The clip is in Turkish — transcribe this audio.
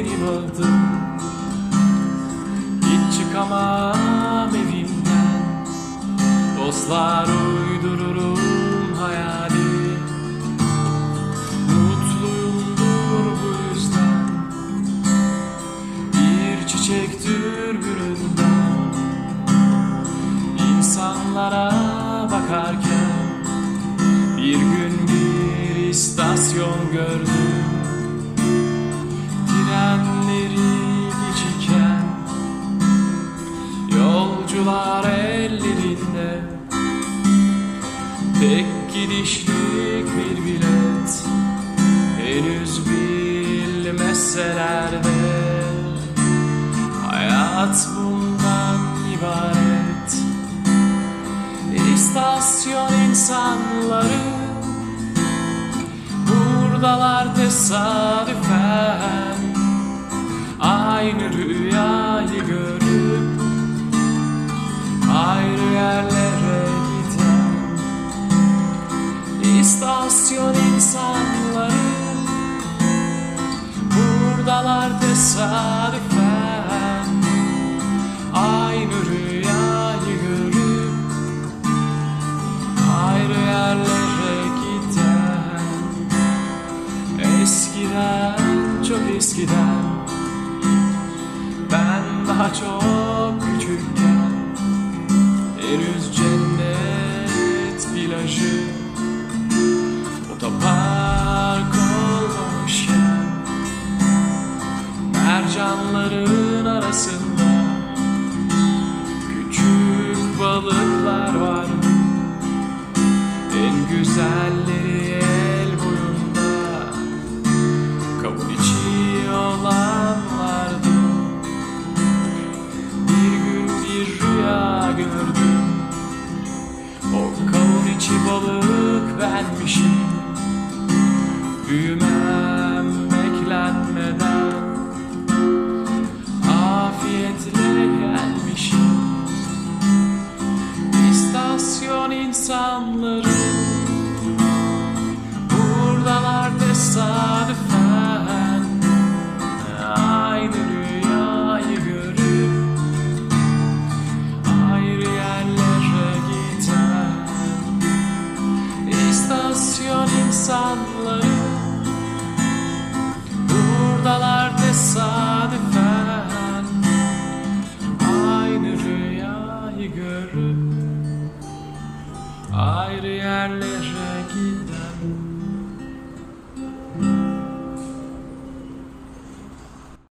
benim adım. Hiç çıkamam evimden, dostlar uydururum hayali. Mutluyumdur bu yüzden, bir çiçektür gülünden. İnsanlara bakarken bir gün bir istasyon gördüm. Trenleri geçirken yolcular ellerinde tek gidişlik bir bilet. Henüz bilmeseler de hayat bundan ibaret. İstasyon insanları buradalar tesadüfen, aynı rüyayı görüp ayrı yerlere giden. İstasyon insanları buradalar tesadüfen, aynı rüyayı görüp ayrı yerlere giden. Eskiden, çok eskiden, ben daha çok küçükken, henüz cennet plajı otopark olmamışken, mercanların arasında küçük balıklar var. En güzelleri el boyunda, kavun içi olanlardı. Bir gün bir rüya gördüm, o kavun içi balık benmişim. Büyümem beklenmeden afiyetle gelmişim. İstasyon insanları